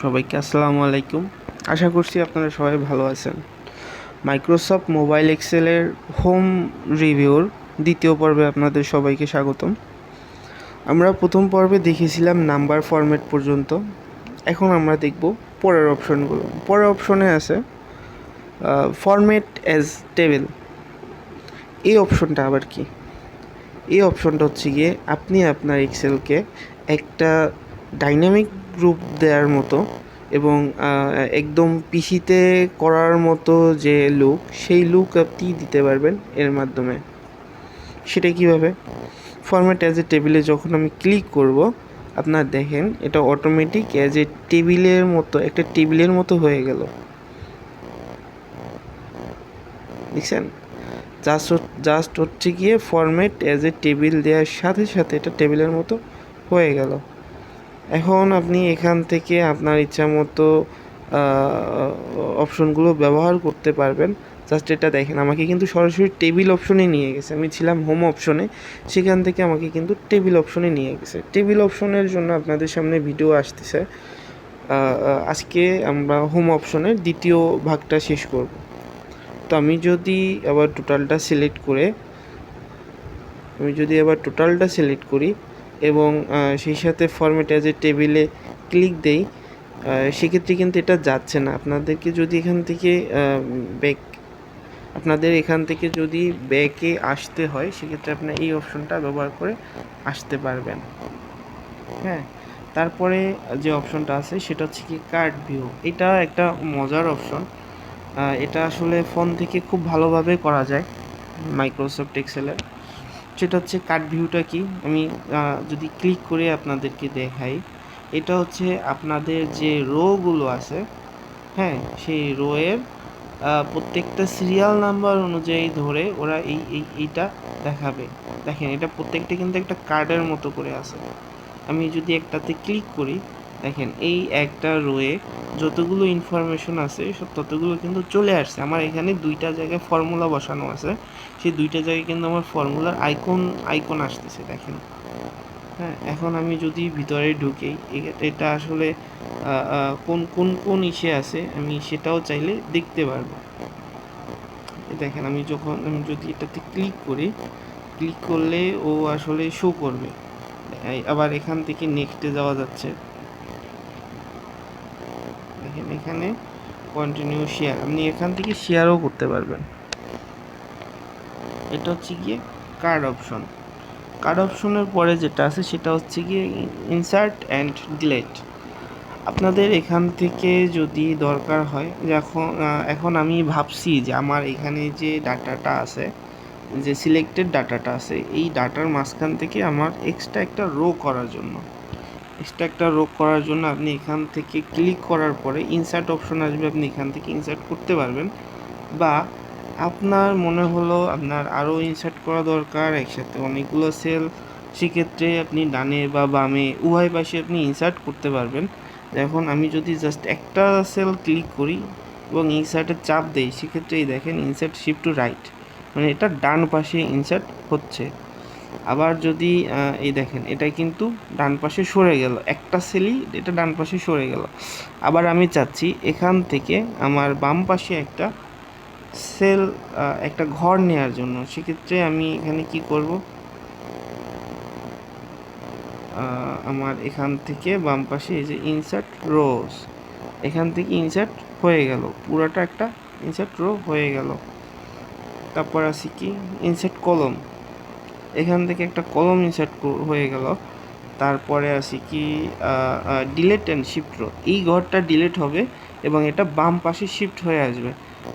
সবাইকে আসসালামু আলাইকুম। আশা করছি আপনারা সবাই ভালো আছেন। মাইক্রোসফট মোবাইল এক্সেলের হোম রিভিউর দ্বিতীয় পর্বে আপনাদের সবাইকে স্বাগতম। আমরা প্রথম পর্বে দেখেছিলাম নাম্বার ফরম্যাট পর্যন্ত। এখন আমরা দেখব পরের অপশনগুলো। পরের অপশনে আছে ফরম্যাট অ্যাজ টেবিল। এই অপশনটা আবার কি? এই অপশনটা হচ্ছে গিয়ে আপনি আপনার এক্সেলকে একটা ডাইনামিক রূপ দেওয়ার মতো এবং একদম পিসিতে করার মতো যে লুক, সেই লুক আপনি দিতে পারবেন এর মাধ্যমে। সেটা কীভাবে? ফরম্যাট অ্যাজ এ টেবিলে যখন আমি ক্লিক করব, আপনার দেখেন এটা অটোমেটিক অ্যাজ এ টেবিলের মতো, একটা টেবিলের মতো হয়ে গেল। দেখছেন? জাস্ট হচ্ছে গিয়ে ফরম্যাট অ্যাজ এ টেবিল দেওয়ার সাথে সাথে এটা টেবিলের মতো হয়ে গেল। এখন আপনি এখান থেকে আপনার ইচ্ছা মতো অপশনগুলো ব্যবহার করতে পারবেন। জাস্ট এটা দেখেন, আমাকে কিন্তু সরাসরি টেবিল অপশনে নিয়ে গেছে। আমি ছিলাম হোম অপশনে, সেখান থেকে আমাকে কিন্তু টেবিল অপশনে নিয়ে গেছে। টেবিল অপশনের জন্য আপনাদের সামনে ভিডিও আসতেছে। আজকে আমরা হোম অপশনের দ্বিতীয় ভাগটা শেষ করব। তো আমি যদি আবার টোটালটা সিলেক্ট করি এবং সেই সাথে ফরম্যাট অ্যাজ এ টেবিলে ক্লিক দেই, সেক্ষেত্রে কিন্তু এটা যাচ্ছে না। আপনাদের এখান থেকে যদি ব্যাকে আসতে হয়, সেক্ষেত্রে আপনি এই অপশনটা ব্যবহার করে আসতে পারবেন। হ্যাঁ, তারপরে যে অপশনটা আছে সেটা হচ্ছে কি কার্ড ভিউ। এটা একটা মজার অপশন। এটা আসলে ফোন থেকে খুব ভালোভাবে করা যায় মাইক্রোসফট এক্সেলের। সেটা হচ্ছে কার্ড ভিউটা কি, আমি যদি ক্লিক করে আপনাদেরকে দেখাই, এটা হচ্ছে আপনাদের যে রোগুলো আছে, হ্যাঁ, সেই রোয়ের প্রত্যেকটা সিরিয়াল নাম্বার অনুযায়ী ধরে ওরা এইটা দেখাবে। দেখেন, এটা প্রত্যেকটা কিন্তু একটা কার্ডের মতো করে আছে। আমি যদি একটাতে ক্লিক করি, দেখেন এই একটা রোয়ে যতগুলো ইনফরমেশন আছে ততগুলো কিন্তু চলে আসছে। আমার এখানে দুইটা জায়গায় ফর্মুলা বসানো আছে, সেই দুইটা জায়গায় কিন্তু আমার ফর্মুলার আইকন আসতেছে, দেখেন। হ্যাঁ, এখন আমি যদি ভিতরে ঢুকি, এটা আসলে কোন ইসে আছে আমি সেটাও চাইলে দেখতে পারবো। দেখেন, আমি যদি এটাতে ক্লিক করলে ও আসলে শো করবে। আবার এখান থেকে নেক্সটে যাওয়া যাচ্ছে। দেখেন, এখানে কন্টিনিউ শেয়ার, আপনি এখান থেকে শেয়ারও করতে পারবেন। এটা হচ্ছে গিয়ে কার্ড অপশন। কার্ড অপশনের পরে যেটা আছে সেটা হচ্ছে গিয়ে ইনসার্ট অ্যান্ড ডিলিট। আপনাদের এখান থেকে যদি দরকার হয়, এখন আমি ভাবছি যে আমার এখানে যে ডাটাটা আছে, যে সিলেক্টেড ডাটাটা আছে, এই ডাটার মাঝখান থেকে আমার এক্সট্রা একটা রো করার জন্য আপনি এখান থেকে ক্লিক করার পরে ইনসার্ট অপশন আসবে, আপনি এখান থেকে ইনসার্ট করতে পারবেন। বা আপনার মনে হলো আপনার আরও ইনসার্ট করা দরকার, একসাথে অনেকগুলো সেল, সেক্ষেত্রে আপনি ডানে বা বামে উভয় পাশে আপনি ইনসার্ট করতে পারবেন। এখন আমি যদি জাস্ট একটা সেল ক্লিক করি এবং ইনসার্টের চাপ দেই, সেক্ষেত্রে এই দেখেন ইনসার্ট শিফট টু রাইট, মানে এটা ডান পাশে ইনসার্ট হচ্ছে। আবার যদি এই দেখেন, এটা কিন্তু ডান পাশে সরে গেল, একটা সেলই এটা ডান পাশে সরে গেল। আবার আমি চাচ্ছি এখান থেকে আমার বাম পাশে একটা সেল, একটা ঘর নেওয়ার জন্য, সেক্ষেত্রে আমি এখানে কি করব, আমার এখান থেকে বাম পাশে এই যে ইনসার্ট রোজ, এখান থেকে ইনসার্ট হয়ে গেল, পুরোটা একটা ইনসার্ট রো হয়ে গেল। তারপর আছে কি ইনসার্ট কলম, এখান থেকে একটা কলম ইনসার্ট হয়ে গেল। তারপরে আছে কি ডিলেট অ্যান্ড শিফট রো, এই ঘরটা ডিলেট হবে এবং এটা বাম পাশে শিফট হয়ে আসবে।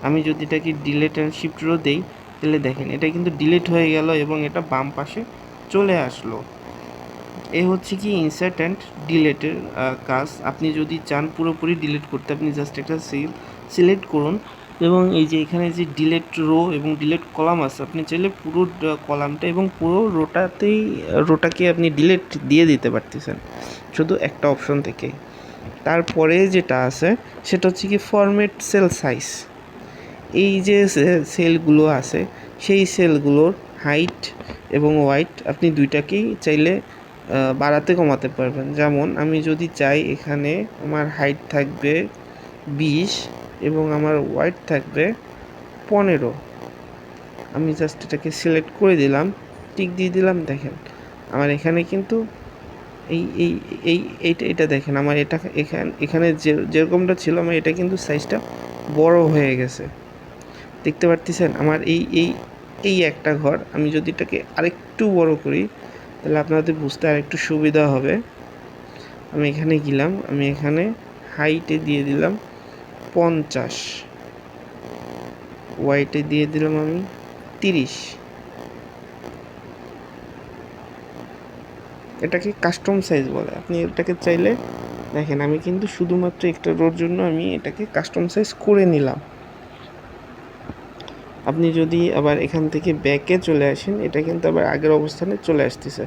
আমি যদি এটাকে ডিলেট অ্যান্ড শিফট রো দেই, তাহলে দেখেন এটা কিন্তু ডিলেট হয়ে গেল এবং এটা বাম পাশে চলে আসলো। এ হচ্ছে কি ইনসার্ট অ্যান্ড ডিলেটের কাজ। আপনি যদি চান পুরোপুরি ডিলিট করতে, আপনি জাস্ট একটা সেল সিলেক্ট করুন এবং এই যে এখানে যে ডিলেট রো এবং ডিলেট কলাম আছে, আপনি চাইলে পুরো কলামটা এবং পুরো রোটাকে আপনি ডিলেট দিয়ে দিতে পারতেছেন শুধু একটা অপশন থেকে। তারপরে যেটা আছে সেটা হচ্ছে কি ফরম্যাট সেল সাইজ। এই যে সেলগুলো আছে, সেই সেলগুলোর হাইট এবং ওয়াইট আপনি দুইটাকেই চাইলে বাড়াতে কমাতে পারবেন। যেমন আমি যদি চাই এখানে আমার হাইট থাকবে 20 এবং আমার ওয়েট থাকবে 15, আমি জাস্ট এটাকে সিলেক্ট করে দিলাম, টিক দিয়ে দিলাম। দেখেন আমার এখানে কিন্তু এই এই এই এইটা দেখেন আমার এটা এখানে যেরকমটা ছিল আমার এটা কিন্তু সাইজটা বড় হয়ে গেছে, দেখতে পারতেছেন। আমার এই একটা ঘর আমি যদি এটাকে আরেকটু বড় করি তাহলে আপনাদের বুঝতে আরেকটু সুবিধা হবে। আমি এখানে গেলাম, আমি এখানে হাইটে দিয়ে দিলাম 50, ওয়াইটে দিয়ে দিলাম আমি 30। এটাকে কাস্টম সাইজ বলে। আপনি এটাকে চাইলে দেখেন আমি কিন্তু শুধুমাত্র একটা রোর জন্য আমি এটাকে কাস্টম সাইজ করে নিলাম। আপনি যদি আবার এখান থেকে ব্যাকে চলে আসেন এটা কিন্তু আবার আগের অবস্থানে চলে আসতেছে।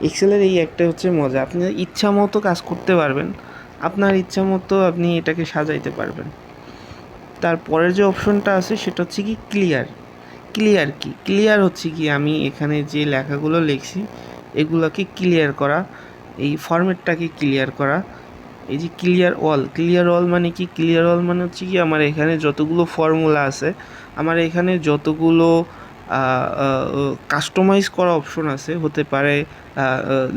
এক্সেলের এই একটা হচ্ছে মজা, আপনি ইচ্ছা মতো কাজ করতে পারবেন, আপনার ইচ্ছা মতো আপনি এটাকে সাজাইতে পারবেন। তারপরের যে অপশনটা আছে সেটা হচ্ছে কি ক্লিয়ার। ক্লিয়ার হচ্ছে কি আমি এখানে যে লেখাগুলো লিখছি এগুলোকে ক্লিয়ার করা, এই ফরম্যাটটাকে ক্লিয়ার করা। এই যে ক্লিয়ার অল মানে কি? ক্লিয়ার অল মানে হচ্ছে কি আমার এখানে যতগুলো ফর্মুলা আছে, আমার এখানে যতগুলো কাস্টমাইজ করা অপশন আছে, হতে পারে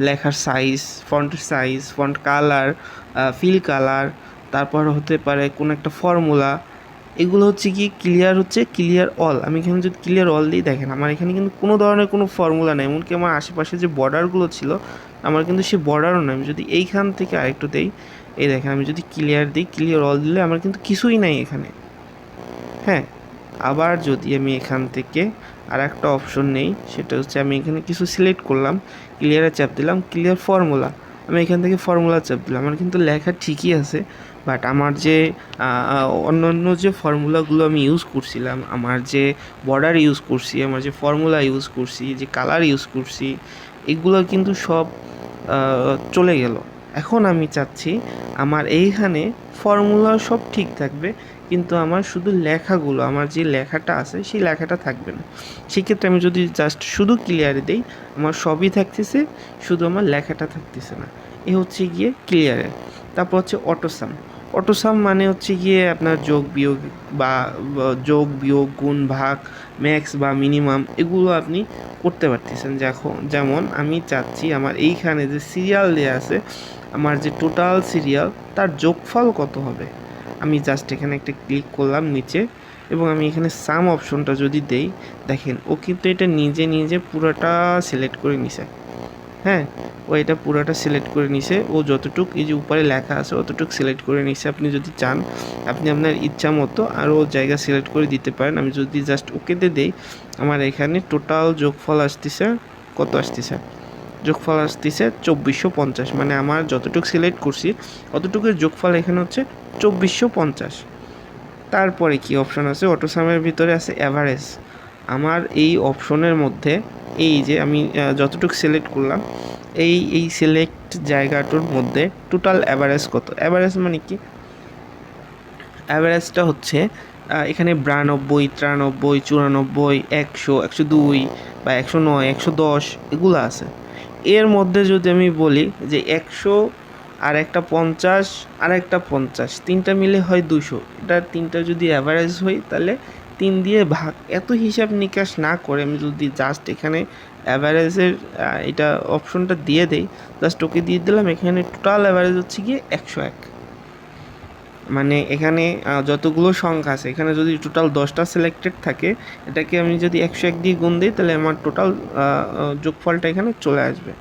লেখার size, font colour, fill colour, তারপর হতে পারে কোনো একটা ফর্মুলা, এগুলো হচ্ছে কি ক্লিয়ার অল। আমি এখানে যদি ক্লিয়ার অল দিই দেখেন আমার এখানে কিন্তু কোনো ধরনের কোনো ফর্মুলা নেই, এমনকি আমার আশেপাশে যে বর্ডারগুলো ছিল আমার কিন্তু সে বর্ডারও নেই। আমি যদি এইখান থেকে আরেকটু দেই, এই দেখেন আমি যদি ক্লিয়ার অল দিলে আমার কিন্তু কিছুই নাই এখানে। হ্যাঁ, আবার যদি আমি এখান থেকে আর একটা অপশন নেই, সেটা হচ্ছে আমি এখানে কিছু সিলেক্ট করলাম, ক্লিয়ারে চাপ দিলাম, ক্লিয়ার ফর্মুলা, আমি এখান থেকে ফর্মুলা চাপ দিলাম। আমার কিন্তু লেখা ঠিকই আছে, বাট আমার যে অন্যান্য যে ফর্মুলাগুলো আমি ইউজ করছিলাম, আমার যে বর্ডার ইউজ করছি, আমার যে ফর্মুলা ইউজ করছি, যে কালার ইউজ করছি, এগুলো কিন্তু সব চলে গেল। এখন আমি চাচ্ছি আমার এইখানে ফর্মুলা সব ঠিক থাকবে, কিন্তু আমার শুধু লেখাগুলো, আমার যে লেখাটা আছে সেই লেখাটা থাকবে না। সেক্ষেত্রে আমি যদি জাস্ট শুধু ক্লিয়ারে দিই আমার সবই থাকতেছে, শুধু আমার লেখাটা থাকতেছে না। এ হচ্ছে গিয়ে ক্লিয়ারে। তারপর হচ্ছে অটোসাম মানে হচ্ছে গিয়ে আপনার যোগ বিয়োগ, গুণ, ভাগ, ম্যাক্স বা মিনিমাম, এগুলো আপনি করতে পারতেছেন। যেমন আমি চাচ্ছি আমার এইখানে যে সিরিয়াল দেওয়া আছে, আমার যে টোটাল সিরিয়াল তার যোগফল কত হবে। আমি জাস্ট এখানে একটা ক্লিক করলাম নিচে, এবং আমি এখানে সাম অপশনটা যদি দেই, দেখেন ও কিন্তু এটা নিজে পুরোটা সিলেক্ট করে নিছে। হ্যাঁ, ও এটা পুরোটা সিলেক্ট করে নিছে, ও যতটুক এই যে উপরে লেখা আছে অতটুক সিলেক্ট করে নিছে। আপনি যদি চান আপনি আপনার ইচ্ছা মতো আরও জায়গা সিলেক্ট করে দিতে পারেন। আমি যদি জাস্ট ওকেতে দেই আমার এখানে টোটাল যোগফল আসতেছে, কত আসতেছে? যোগফল আসতেছে 2450, মানে আমার যতটুকু সিলেক্ট করছি অতটুকুর যোগফল এখানে হচ্ছে 2450। তারপরে কি অপশন আছে? অটোসামের ভিতরে আছে অ্যাভারেজ। আমার এই অপশনের মধ্যে এই যে আমি যতটুকু সিলেক্ট করলাম এই সিলেক্ট জায়গাটার মধ্যে টোটাল অ্যাভারেজ কত। অ্যাভারেজ মানে কি? অ্যাভারেজটা হচ্ছে এখানে 92, 93, 94, 100, 102 বা 109, 110 এগুলো আছে। এর মধ্যে যদি আমি বলি যে 100 আর একটা 50 আর একটা 50, তিনটা মিলে হয় 200, এটা তিনটা যদি অ্যাভারেজ হয় তাহলে 3 দিয়ে ভাগ। এত হিসাব নিকাশ না করে আমি যদি জাস্ট এখানে অ্যাভারেজের এটা অপশনটা দিয়ে দেই, জাস্ট ওকে দিয়ে দিলাম, এখানে টোটাল অ্যাভারেজ হচ্ছে গিয়ে 101। মানে এখানে যতগুলো সংখ্যা আছে এখানে যদি টোটাল 10টা সিলেক্টেড থাকে, এটাকে আমি যদি 101 দিয়ে গুণ দিই তাহলে আমার টোটাল যোগফলটা এখানে চলে আসবে।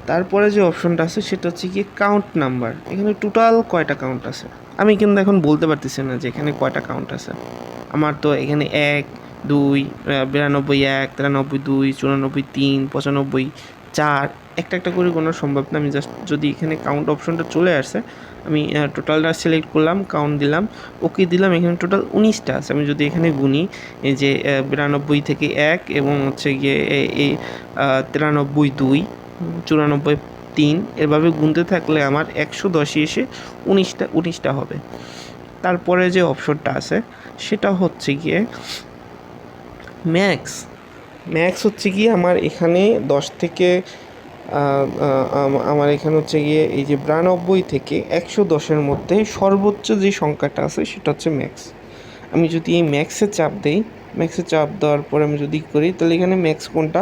তারপরে যে অপশনটা আছে সেটা হচ্ছে কি কাউন্ট নাম্বার। এখানে টোটাল কয়টা কাউন্ট আছে আমি কিন্তু এখন বলতে পারতেছি না যে এখানে কয়টা কাউন্ট আছে। আমার তো এখানে 1, 2, 92, 1, 93, 2, 94, 3, 95, 4, একটা করে গোনা সম্ভব না। আমি জাস্ট যদি এখানে কাউন্ট অপশনটা চলে আসে, আমি টোটালটা সিলেক্ট করলাম, কাউন্ট দিলাম, ওকে দিলাম, এখানে টোটাল 19টা আছে। আমি যদি এখানে গুনি এই যে 92 থেকে 1 এবং হচ্ছে গিয়ে এই 93, 2, 94, 3, এভাবে গুনতে থাকলে আমার 110 এসে 19টা হবে। তারপরে যে অপশনটা আছে সেটা হচ্ছে গিয়ে ম্যাক্স। ম্যাক্স হচ্ছে কি আমার এখানে 10 থেকে আমার এখানে হচ্ছে গিয়ে এই যে 92 থেকে 110-এর মধ্যে সর্বোচ্চ যে সংখ্যাটা আছে সেটা হচ্ছে ম্যাক্স। আমি যদি এই ম্যাক্সে চাপ দিই, ম্যাক্সে চাপ দেওয়ার পরে আমি যদি করি, তাহলে এখানে ম্যাক্স কোনটা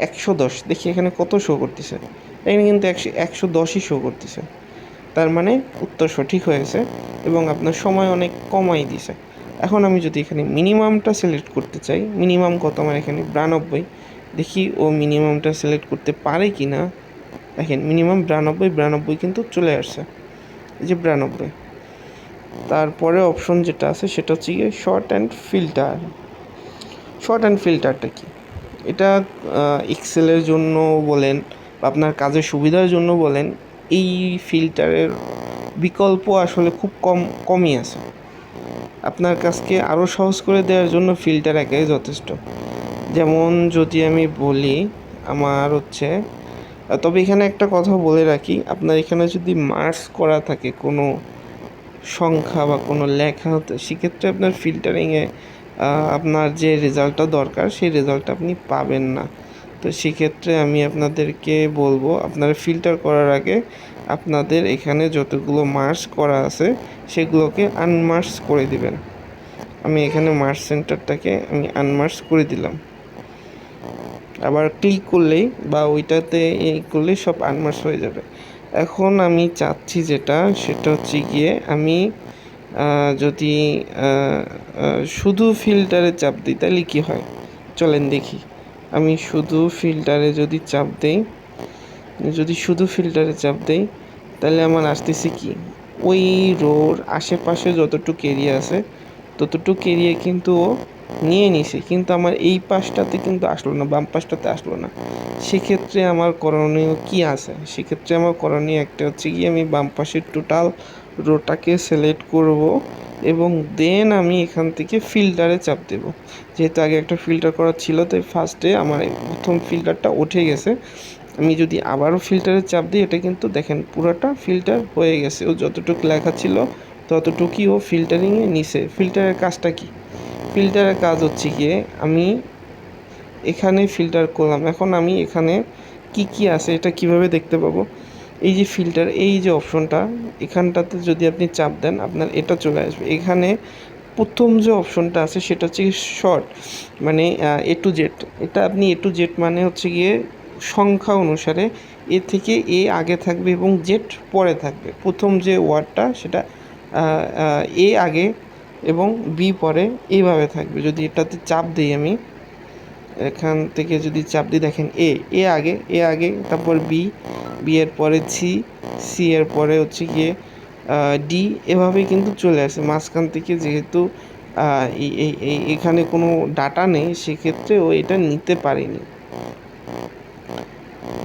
110, দেখি এখানে কত শো করতেছে, এখানে কিন্তু 110ই শো করতেছে। তার মানে উত্তর সঠিক হয়েছে এবং আপনার সময় অনেক কমাই দিছে। এখন আমি যদি এখানে মিনিমামটা সিলেক্ট করতে চাই, মিনিমাম কত আমার এখানে 92, দেখি ও মিনিমামটা সিলেক্ট করতে পারে কি না। দেখেন মিনিমাম 92 কিন্তু চলে আসছে, এই যে 92। তারপরে অপশন যেটা আছে সেটা হচ্ছে গিয়ে sort and filter. Sort and ফিল্টারটা কি? এটা এক্সেলের জন্য বলেন বা আপনার কাজের সুবিধার জন্য বলেন, এই ফিল্টারের বিকল্প আসলে খুব কমই আছে। আপনার কাজকে আরও সহজ করে দেওয়ার জন্য ফিল্টার একাই যথেষ্ট। যেমন যদি আমি বলি আমার হচ্ছে, তবে এখানে একটা কথা বলে রাখি, আপনার এখানে যদি মার্কস করা থাকে কোনো সংখ্যা বা কোনো লেখা হতে, সেক্ষেত্রে আপনার ফিল্টারিংয়ে আপনার যে রেজাল্টটা দরকার সেই রেজাল্টটা আপনি পাবেন না। তো সেক্ষেত্রে আমি আপনাদেরকে বলবো, আপনারা ফিল্টার করার আগে আপনাদের এখানে যতগুলো মার্কস করা আছে সেগুলোকে আনমার্কস করে দিবেন। আমি এখানে মার্কস সেন্টারটাকে আমি আনমার্কস করে দিলাম। আবার ক্লিক করলেই বা ওইটাতে করলেই সব আনমার্কস হয়ে যাবে। এখন আমি চাচ্ছি যেটা, সেটা হচ্ছে গিয়ে আমি যদি শুধু ফিল্টারে চাপ দিই তাহলে কী হয় চলেন দেখি। আমি শুধু ফিল্টারে যদি চাপ দিই, শুধু ফিল্টারে চাপ দিই, তাহলে আমার আসতেছে কি, ওই রোর আশেপাশে যতটুকু এরিয়া আছে ততটুকু এরিয়া কিন্তু ও নিয়ে নিছে, কিন্তু আমার এই পাশটাতে কিন্তু আসলো না, বাম পাশটাতে আসলো না। সেক্ষেত্রে আমার করণীয় কি আছে? সেক্ষেত্রে আমার করণীয় একটা হচ্ছে কি, আমি বাম পাশের টোটাল রোটাকে সিলেক্ট করব এবং দেন আমি এখান থেকে ফিল্টারে চাপ দেব। যেহেতু আগে একটা ফিল্টার করা ছিল, তাই ফার্স্টে আমার প্রথম ফিল্টারটা উঠে গেছে। আমি যদি আবারও ফিল্টারে চাপ দিই, এটা কিন্তু দেখেন পুরোটা ফিল্টার হয়ে গেছে। ও যতটুকু লেখা ছিল ততটুকুই ও ফিল্টারিংয়ে নিছে। ফিল্টারের কাজটা কি? ফিল্টারের কাজ হচ্ছে গিয়ে আমি এখানে ফিল্টার করলাম, এখন আমি এখানে কি আছে এটা কিভাবে দেখতে পাবো? এই যে ফিল্টার, এই যে অপশনটা, এখানটাতে যদি আপনি চাপ দেন আপনার এটা চলে আসবে। এখানে প্রথম যে অপশনটা আছে সেটা হচ্ছে শর্ট, মানে এ টু জেড। এটা আপনি এ টু জেড মানে হচ্ছে গিয়ে সংখ্যা অনুসারে এ থেকে এ আগে থাকবে এবং জেড পরে থাকবে। প্রথম যে ওয়ার্ডটা সেটা এ আগে এবং বি পরে, এইভাবে থাকবে। যদি এটাতে চাপ দিই, আমি এখান থেকে যদি চাপ দিই, দেখেন এ আগে, তারপর বি এর পরে সি এর পরে হচ্ছে গিয়ে ডি, এভাবেই কিন্তু চলে আসে। মাঝখান থেকে যেহেতু এখানে কোনো ডাটা নেই, সেক্ষেত্রে ও এটা নিতে পারেনি।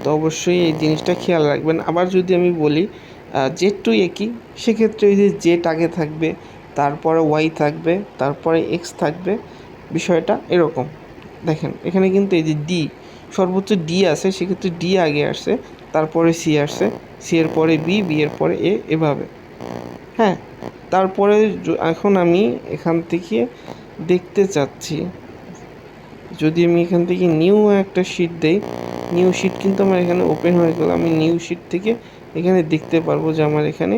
তো অবশ্যই এই জিনিসটা খেয়াল রাখবেন। আবার যদি আমি বলি জেড টু একই, সেক্ষেত্রে এই যে জেড আগে থাকবে, তারপরে ওয়াই থাকবে, তারপরে এক্স থাকবে, বিষয়টা এরকম। দেখেন এখানে কিন্তু এই যে ডি, সর্বোচ্চ ডি আছে, সেক্ষেত্রে ডি আগে আসছে, তারপরে সি আসছে, সি এর পরে বি এর পরে এ, এভাবে। হ্যাঁ, তারপরে এখন আমি এখান থেকে দেখতে চাচ্ছি, যদি আমি এখান থেকে নিউ একটা শিট দেই, নিউ শিট কিন্তু আমার এখানে ওপেন হয়ে গেল। আমি নিউ শিট থেকে এখানে দেখতে পারবো যে আমার এখানে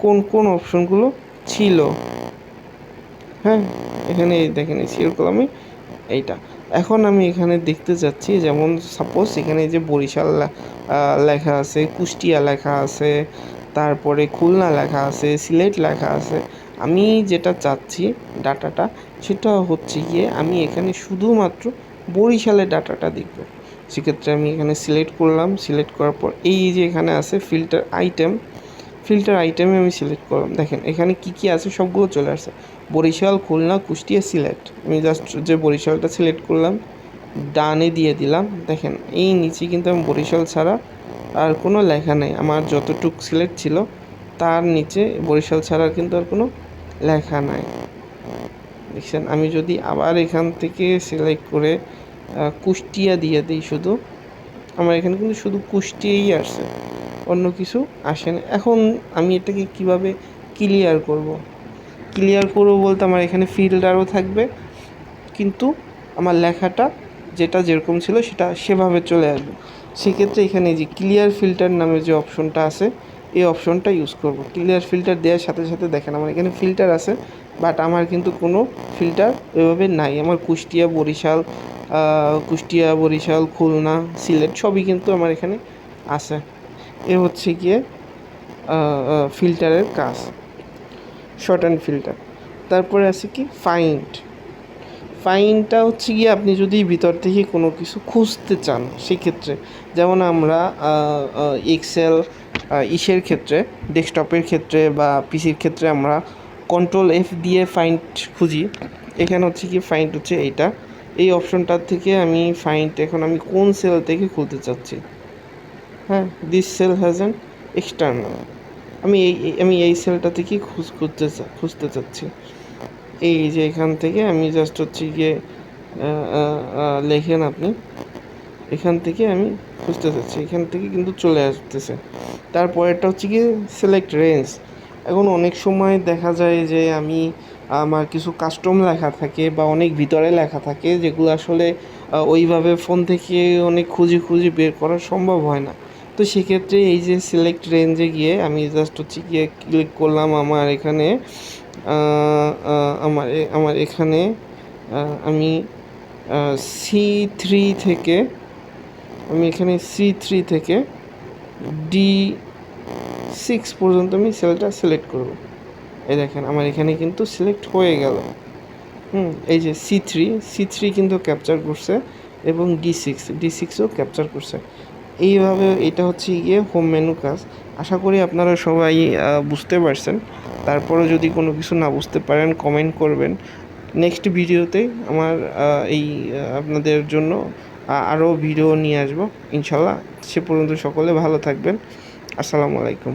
কোন কোন অপশনগুলো ছিল। হ্যাঁ, এখানে দেখেন সিলেক্ট করলাম আমি এইটা। এখন আমি এখানে দেখতে চাচ্ছি, যেমন সাপোজ এখানে যে বরিশাল লেখা আছে, কুষ্টিয়া লেখা আছে, তারপরে খুলনা লেখা আছে, সিলেট লেখা আছে। আমি যেটা চাচ্ছি ডাটাটা, সেটা হচ্ছে গিয়ে আমি এখানে শুধুমাত্র বরিশালের ডাটাটা দেখব। সেক্ষেত্রে আমি এখানে সিলেক্ট করলাম, সিলেক্ট করার পর এই যে এখানে আছে ফিল্টার আইটেমে আমি সিলেক্ট করলাম। দেখেন এখানে কি আছে সবগুলো চলে আসছে, বরিশাল, খুলনা, কুষ্টিয়া, সিলেট। আমি জাস্ট যে বরিশালটা সিলেক্ট করলাম, ডানে দিয়ে দিলাম। দেখেন এই নিচে কিন্তু আমি বরিশাল ছাড়া আর কোনো লেখা নেই। আমার যতটুক সিলেক্ট ছিল তার নিচে বরিশাল ছাড়া কিন্তু আর কোনো লেখা নাই। দেখছেন, আমি যদি আবার এখান থেকে সিলেক্ট করে কুষ্টিয়া দিয়ে দিই, শুধু আমার এখানে কিন্তু শুধু কুষ্টিয়াই আসছে, অন্য কিছু আসে না। এখন আমি এটাকে কিভাবে ক্লিয়ার করব বলতে, আমার এখানে ফিল্টারও থাকবে কিন্তু আমার লেখাটা যেটা যেরকম ছিল সেটা সেভাবে চলে আসবে। সেক্ষেত্রে এখানে যে ক্লিয়ার ফিল্টার নামে যে অপশনটা আছে এই অপশনটা ইউজ করব। ক্লিয়ার ফিল্টার দেওয়ার সাথে সাথে দেখেন আমার এখানে ফিল্টার আছে, বাট আমার কিন্তু কোনো ফিল্টার ওইভাবে নাই। আমার কুষ্টিয়া, বরিশাল, খুলনা, সিলেট সবই কিন্তু আমার এখানে আছে। এ হচ্ছে গিয়ে ফিল্টারের কাজ, শর্ট অ্যান্ড ফিল্টার। তারপরে আছে কি ফাইন্ডটা হচ্ছে গিয়ে আপনি যদি ভিতর থেকে কোনো কিছু খুঁজতে চান সেক্ষেত্রে, যেমন আমরা এক্সেল ইসের ক্ষেত্রে, ডেস্কটপের ক্ষেত্রে বা পিসির ক্ষেত্রে আমরা Ctrl+F দিয়ে ফাইন্ড খুঁজি। এখানে হচ্ছে কি ফাইন্ড হচ্ছে এইটা, এই অপশনটার থেকে আমি ফাইন্ড এখন আমি কোন সেল থেকে খুলতে চাচ্ছি। হ্যাঁ, this cell has an external, আমি এই সেলটা থেকেই খুঁজতে চাচ্ছি। এই যে এখান থেকে আমি জাস্ট হচ্ছে গিয়ে লেখেন আপনি, এখান থেকে আমি খুঁজতে চাচ্ছি, এখান থেকে কিন্তু চলে আসতেছে। তারপরেরটা হচ্ছে গিয়ে সিলেক্ট রেঞ্জ। এখন অনেক সময় দেখা যায় যে আমার কিছু কাস্টম লেখা থাকে বা অনেক ভিতরে লেখা থাকে যেগুলো আসলে ওইভাবে ফোন থেকে অনেক খুঁজে বের করা সম্ভব হয় না। তো সেক্ষেত্রে এই যে সিলেক্ট রেঞ্জে গিয়ে আমি জাস্ট হচ্ছে গিয়ে ক্লিক করলাম আমার এখানে, আমার এখানে আমি C3 থেকে, D6 পর্যন্ত আমি সেলটা সিলেক্ট করব। এই দেখেন আমার এখানে কিন্তু সিলেক্ট হয়ে গেল। এই যে সি থ্রি কিন্তু ক্যাপচার করছে এবং ডি সিক্সও ক্যাপচার করছে। এইভাবে এটা হচ্ছে গিয়ে হোম মেনু কাজ। আশা করি আপনারা সবাই বুঝতে পারছেন। তারপরে যদি কোনো কিছু না বুঝতে পারেন কমেন্ট করবেন। নেক্সট ভিডিওতে আমার আপনাদের জন্য আরও ভিডিও নিয়ে আসবো ইনশাল্লাহ। সে পর্যন্ত সকলে ভালো থাকবেন। আসসালামু আলাইকুম।